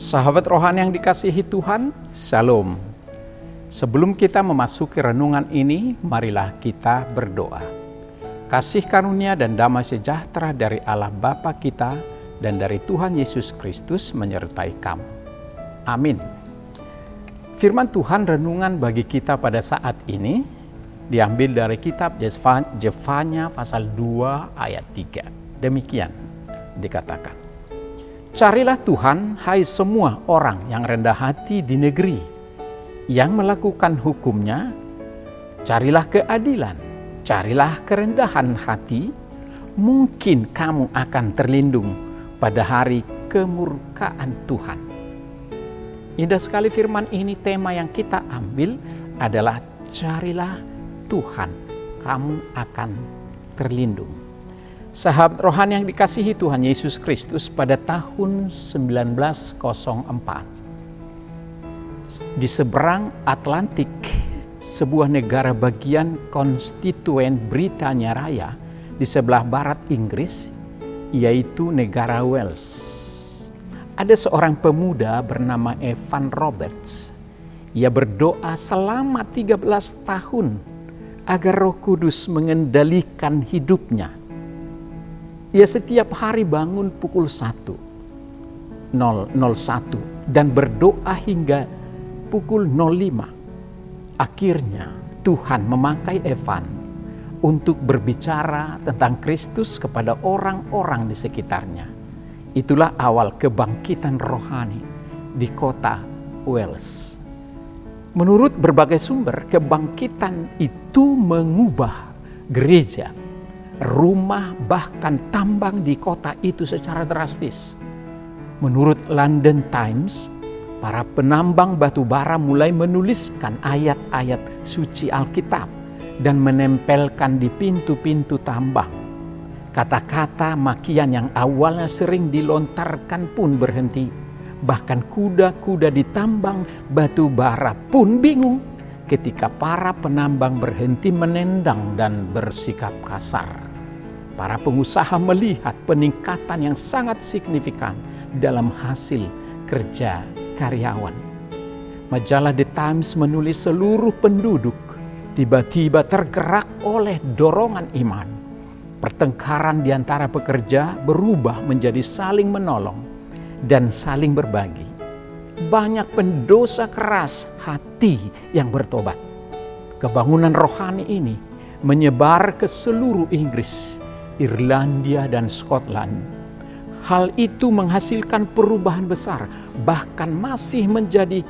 Sahabat rohani yang dikasihi Tuhan, Shalom. Sebelum kita memasuki renungan ini, marilah kita berdoa. Kasih karunia dan damai sejahtera dari Allah Bapa kita dan dari Tuhan Yesus Kristus menyertai kamu. Amin. Firman Tuhan renungan bagi kita pada saat ini diambil dari kitab Jefanya pasal 2 ayat 3. Demikian dikatakan. Carilah Tuhan, hai semua orang yang rendah hati di negeri, yang melakukan hukum-Nya. Carilah keadilan, carilah kerendahan hati, mungkin kamu akan terlindung pada hari kemurkaan Tuhan. Indah sekali firman ini. Tema yang kita ambil adalah carilah Tuhan, kamu akan terlindung. Sahabat rohani yang dikasihi Tuhan Yesus Kristus, pada tahun 1904 di seberang Atlantik, sebuah negara bagian konstituen Britania Raya di sebelah barat Inggris, yaitu negara Wales, ada seorang pemuda bernama Evan Roberts. Ia berdoa selama 13 tahun agar Roh Kudus mengendalikan hidupnya. Ia setiap hari bangun pukul 1.01 dan berdoa hingga pukul 05. Akhirnya Tuhan memakai Evan untuk berbicara tentang Kristus kepada orang-orang di sekitarnya. Itulah awal kebangkitan rohani di kota Wales. Menurut berbagai sumber, kebangkitan itu mengubah gereja, rumah, bahkan tambang di kota itu secara drastis. Menurut London Times, para penambang batu bara mulai menuliskan ayat-ayat suci Alkitab dan menempelkan di pintu-pintu tambang. Kata-kata makian yang awalnya sering dilontarkan pun berhenti. Bahkan kuda-kuda di tambang batu bara pun bingung ketika para penambang berhenti menendang dan bersikap kasar. Para pengusaha melihat peningkatan yang sangat signifikan dalam hasil kerja karyawan. Majalah The Times menulis seluruh penduduk tiba-tiba tergerak oleh dorongan iman. Pertengkaran di antara pekerja berubah menjadi saling menolong dan saling berbagi. Banyak pendosa keras hati yang bertobat. Kebangunan rohani ini menyebar ke seluruh Inggris, Irlandia, dan Scotland. Hal itu menghasilkan perubahan besar, bahkan masih menjadi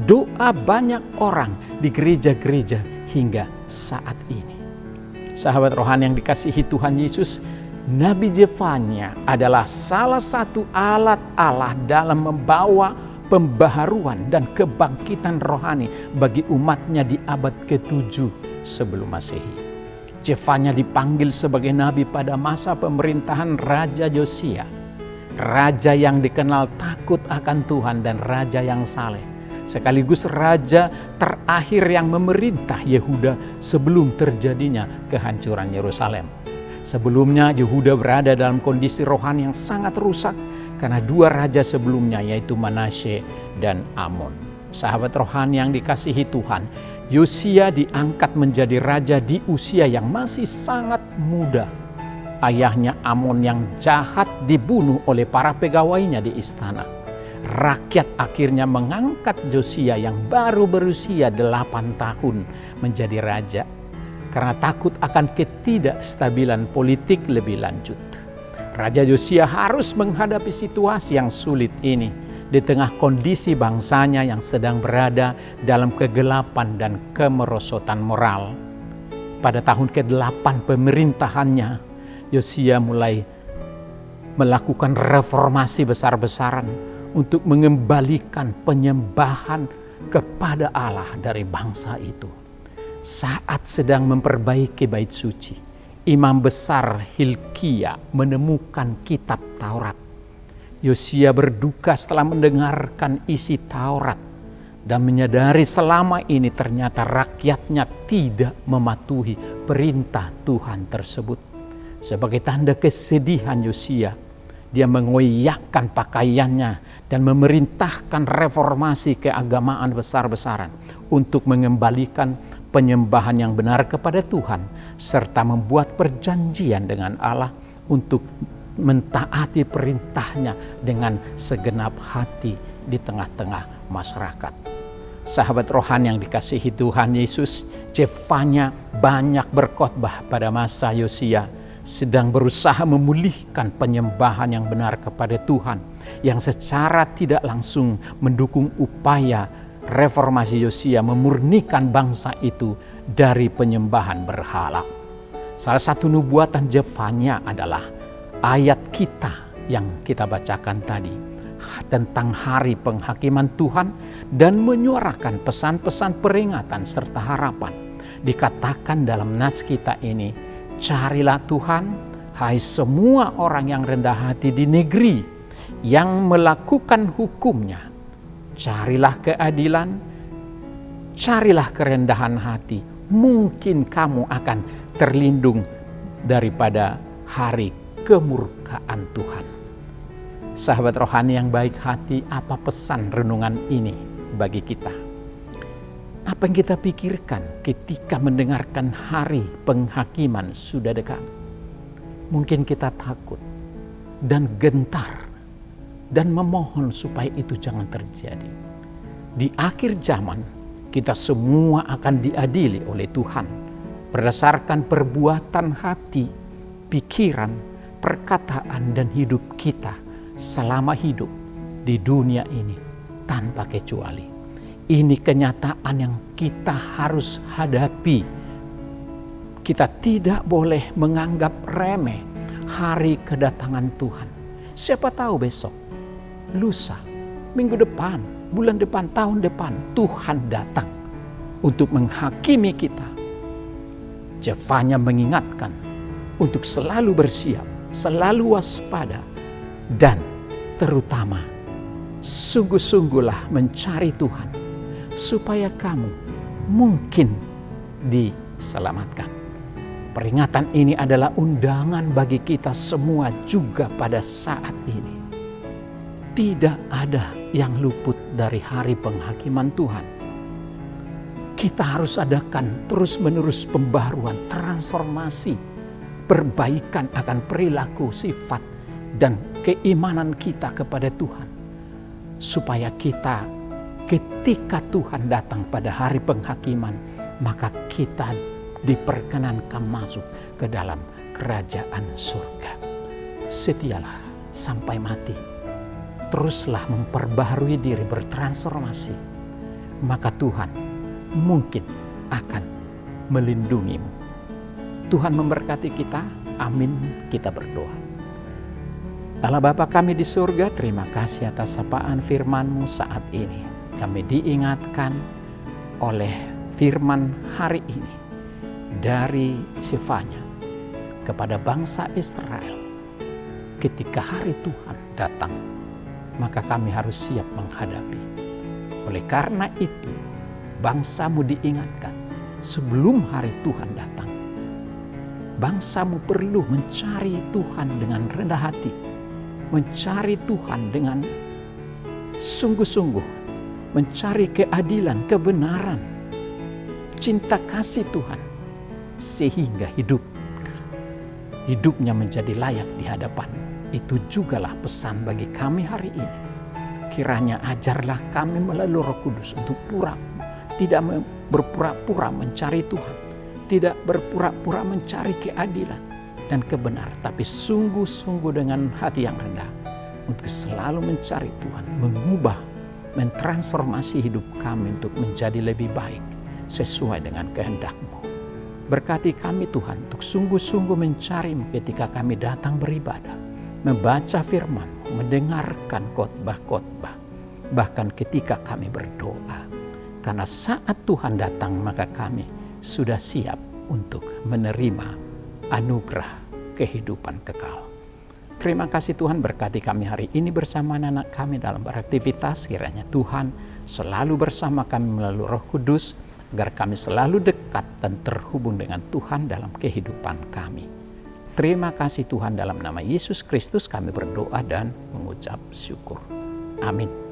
doa banyak orang di gereja-gereja hingga saat ini. Sahabat rohani yang dikasihi Tuhan Yesus, Nabi Jefanya adalah salah satu alat Allah dalam membawa pembaharuan dan kebangkitan rohani bagi umatnya di abad ke-7 sebelum Masehi. Jefanya dipanggil sebagai nabi pada masa pemerintahan Raja Yosia, raja yang dikenal takut akan Tuhan dan raja yang saleh, sekaligus raja terakhir yang memerintah Yehuda sebelum terjadinya kehancuran Yerusalem. Sebelumnya Yehuda berada dalam kondisi rohani yang sangat rusak karena dua raja sebelumnya, yaitu Manasye dan Amon. Sahabat rohani yang dikasihi Tuhan, Yosia diangkat menjadi raja di usia yang masih sangat muda. Ayahnya Amon yang jahat dibunuh oleh para pegawainya di istana. Rakyat akhirnya mengangkat Yosia yang baru berusia 8 tahun menjadi raja karena takut akan ketidakstabilan politik lebih lanjut. Raja Yosia harus menghadapi situasi yang sulit ini di tengah kondisi bangsanya yang sedang berada dalam kegelapan dan kemerosotan moral. Pada tahun ke-8 pemerintahannya, Yosia mulai melakukan reformasi besar-besaran untuk mengembalikan penyembahan kepada Allah dari bangsa itu. Saat sedang memperbaiki bait suci, Imam besar Hilkia menemukan kitab Taurat. Yosia berduka setelah mendengarkan isi Taurat dan menyadari selama ini ternyata rakyatnya tidak mematuhi perintah Tuhan tersebut. Sebagai tanda kesedihan Yosia, Dia mengoyakkan pakaiannya dan memerintahkan reformasi keagamaan besar-besaran untuk mengembalikan penyembahan yang benar kepada Tuhan, serta membuat perjanjian dengan Allah untuk mentaati perintahnya dengan segenap hati di tengah-tengah masyarakat. Sahabat rohani yang dikasihi Tuhan Yesus, Zefanya banyak berkhotbah pada masa Yosia, sedang berusaha memulihkan penyembahan yang benar kepada Tuhan, yang secara tidak langsung mendukung upaya reformasi Yosia memurnikan bangsa itu dari penyembahan berhala. Salah satu nubuatan Zefanya adalah ayat kita yang kita bacakan tadi tentang hari penghakiman Tuhan dan menyuarakan pesan-pesan peringatan serta harapan. Dikatakan dalam nas kita ini, carilah Tuhan, hai semua orang yang rendah hati di negeri, yang melakukan hukum-Nya. Carilah keadilan, carilah kerendahan hati. Mungkin kamu akan terlindung daripada hari kemurkaan Tuhan. Sahabat rohani yang baik hati, apa pesan renungan ini bagi kita? Apa yang kita pikirkan ketika mendengarkan hari penghakiman sudah dekat? Mungkin kita takut dan gentar dan memohon supaya itu jangan terjadi. Di akhir zaman, kita semua akan diadili oleh Tuhan berdasarkan perbuatan hati, pikiran, perkataan, dan hidup kita selama hidup di dunia ini tanpa kecuali. Ini kenyataan yang kita harus hadapi. Kita tidak boleh menganggap remeh hari kedatangan Tuhan. Siapa tahu besok, lusa, minggu depan, bulan depan, tahun depan, Tuhan datang untuk menghakimi kita. Zefanya mengingatkan untuk selalu bersiap, selalu waspada, dan terutama sungguh-sungguhlah mencari Tuhan supaya kamu mungkin diselamatkan. Peringatan ini adalah undangan bagi kita semua juga pada saat ini. Tidak ada yang luput dari hari penghakiman Tuhan. Kita harus adakan terus-menerus pembaruan, transformasi, perbaikan akan perilaku, sifat, dan keimanan kita kepada Tuhan. Supaya kita ketika Tuhan datang pada hari penghakiman, maka kita diperkenankan masuk ke dalam kerajaan surga. Setialah sampai mati. Teruslah memperbaharui diri, bertransformasi. Maka Tuhan mungkin akan melindungimu. Tuhan memberkati kita. Amin. Kita berdoa. Allah Bapa kami di surga, terima kasih atas sapaan firman-Mu saat ini. Kami diingatkan oleh firman hari ini dari Zefanya kepada bangsa Israel. Ketika hari Tuhan datang, maka kami harus siap menghadapi. Oleh karena itu, bangsa-Mu diingatkan sebelum hari Tuhan datang. Bangsa-Mu perlu mencari Tuhan dengan rendah hati, mencari Tuhan dengan sungguh-sungguh, mencari keadilan, kebenaran, cinta kasih Tuhan, sehingga hidupnya menjadi layak di hadapan. Itu jugalah pesan bagi kami hari ini. Kiranya ajarlah kami melalui Roh Kudus untuk tidak berpura-pura mencari Tuhan, tidak berpura-pura mencari keadilan dan kebenaran, tapi sungguh-sungguh dengan hati yang rendah untuk selalu mencari Tuhan, mengubah, mentransformasi hidup kami untuk menjadi lebih baik sesuai dengan kehendak-Mu. Berkati kami Tuhan untuk sungguh-sungguh mencari-Mu ketika kami datang beribadah, membaca firman-Mu, mendengarkan khotbah-khotbah, bahkan ketika kami berdoa. Karena saat Tuhan datang maka kami sudah siap untuk menerima anugerah kehidupan kekal. Terima kasih Tuhan, berkati kami hari ini bersama anak kami dalam beraktivitas. Kiranya Tuhan selalu bersama kami melalui Roh Kudus, agar kami selalu dekat dan terhubung dengan Tuhan dalam kehidupan kami. Terima kasih Tuhan, dalam nama Yesus Kristus kami berdoa dan mengucap syukur. Amin.